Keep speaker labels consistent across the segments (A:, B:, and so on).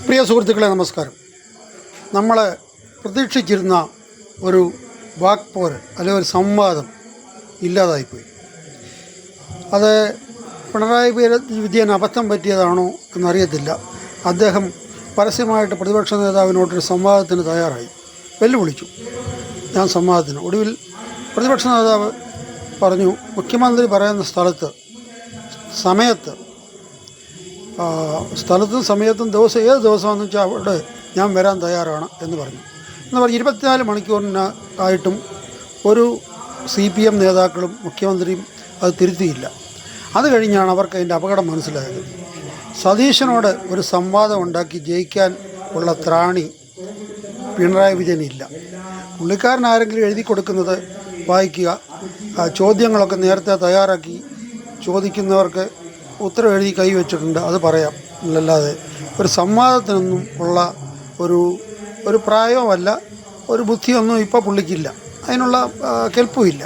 A: പ്രിയ സുഹൃത്തുക്കളെ നമസ്കാരം. നമ്മൾ പ്രതീക്ഷിച്ചിരുന്ന ഒരു വാക്പോര് അല്ലെങ്കിൽ ഒരു സംവാദം ഇല്ലാതായിപ്പോയി. അത് പിണറായി വിജയൻ അബദ്ധം പറ്റിയതാണോ എന്നറിയത്തില്ല. അദ്ദേഹം പരസ്യമായിട്ട് പ്രതിപക്ഷ നേതാവിനോടൊരു സംവാദത്തിന് തയ്യാറായി, വെല്ലുവിളിച്ചു. ഞാൻ സംവാദത്തിന് ഒടുവിൽ പ്രതിപക്ഷ നേതാവ് പറഞ്ഞു, മുഖ്യമന്ത്രി പറയുന്ന സ്ഥലത്തും സമയത്തും ഏത് ദിവസമാണെന്ന് വെച്ചാൽ അവിടെ ഞാൻ വരാൻ തയ്യാറാണ് എന്ന് പറഞ്ഞു. എന്ന് പറഞ്ഞ് 24 മണിക്കൂറിനായിട്ടും ഒരു CPM നേതാക്കളും മുഖ്യമന്ത്രിയും അത് തിരുത്തിയില്ല. അത് കഴിഞ്ഞാണ് അവർക്ക് അതിൻ്റെ അപകടം മനസ്സിലായത്. സതീശനോട് ഒരു സംവാദം ഉണ്ടാക്കി ജയിക്കാൻ ഉള്ള ത്രാണി പിണറായി വിജയനില്ല. പുള്ളിക്കാരൻ ആരെങ്കിലും എഴുതി കൊടുക്കുന്നത് വായിക്കുക, ചോദ്യങ്ങളൊക്കെ നേരത്തെ തയ്യാറാക്കി ചോദിക്കുന്നവർക്ക് ഉത്തരം എഴുതി കൈവച്ചിട്ടുണ്ട്, അത് പറയാം. അല്ലാതെ ഒരു സംവാദത്തിനൊന്നും ഉള്ള ഒരു പ്രായമല്ല, ഒരു ബുദ്ധിയൊന്നും ഇപ്പോൾ പുള്ളിക്കില്ല, അതിനുള്ള കെൽപ്പുമില്ല.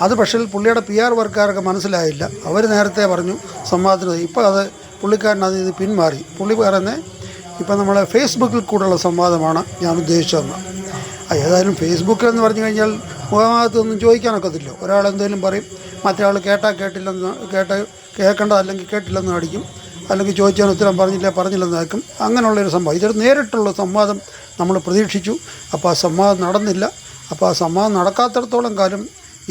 A: അത് പക്ഷേ പുള്ളിയുടെ PR വർക്കാരൊക്കെ മനസ്സിലായില്ല. അവർ നേരത്തെ പറഞ്ഞു സംവാദത്തിന്. ഇപ്പോൾ അത് പുള്ളിക്കാരൻ ഇത് പിന്മാറി. പുള്ളി പറയുന്നത് ഇപ്പം നമ്മളെ ഫേസ്ബുക്കിൽ കൂടെയുള്ള സംവാദമാണ് ഞാൻ ഉദ്ദേശിച്ചതെന്ന്. ഏതായാലും ഫേസ്ബുക്കിൽ എന്ന് പറഞ്ഞു കഴിഞ്ഞാൽ മുഖഭാഗത്തൊന്നും ചോദിക്കാനൊക്കത്തില്ല. ഒരാളെന്തെങ്കിലും പറയും, മറ്റേ കേട്ടാൽ കേൾക്കേണ്ടത് അല്ലെങ്കിൽ കേട്ടില്ലെന്ന് അടിക്കും, അല്ലെങ്കിൽ ചോദിച്ചാൽ ഉത്തരം പറഞ്ഞില്ലെന്ന് ആക്കും. അങ്ങനെയുള്ളൊരു സംഭവം. ഇതൊരു നേരിട്ടുള്ള സംവാദം നമ്മൾ പ്രതീക്ഷിച്ചു. അപ്പോൾ ആ സംവാദം നടന്നില്ല. അപ്പോൾ ആ സംവാദം നടക്കാത്തിടത്തോളം കാലം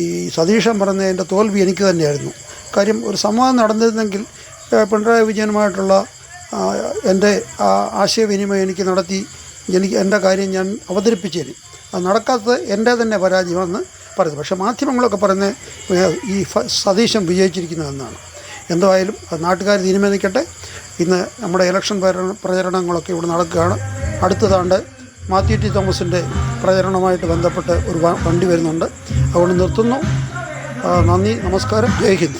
A: ഈ സതീശൻ പറഞ്ഞതിൻ്റെ തോൽവി എനിക്ക് തന്നെയായിരുന്നു. കാര്യം ഒരു സംവാദം നടന്നിരുന്നെങ്കിൽ പിണറായി വിജയനുമായിട്ടുള്ള എൻ്റെ ആശയവിനിമയം എനിക്ക് നടത്തി എൻ്റെ കാര്യം ഞാൻ അവതരിപ്പിച്ചേരും. അത് നടക്കാത്തത് എൻ്റെ തന്നെ പരാജയമെന്ന് പറയുന്നത്. പക്ഷേ മാധ്യമങ്ങളൊക്കെ പറയുന്നത് ഈ സതീശൻ വിജയിച്ചിരിക്കുന്നതെന്നാണ്. എന്തായാലും അത് നാട്ടുകാർ തീരുമാനിക്കട്ടെ. ഇന്ന് നമ്മുടെ ഇലക്ഷൻ പ്രചരണങ്ങളൊക്കെ ഇവിടെ നടക്കുകയാണ്. അടുത്തതാണ്ട് മാത്യു ടി തോമസിൻ്റെ പ്രചരണവുമായിട്ട് ബന്ധപ്പെട്ട് ഒരു വണ്ടി വരുന്നുണ്ട്. അതുകൊണ്ട് നിർത്തുന്നു. നന്ദി, നമസ്കാരം, ജയ് ഹിന്ദ്.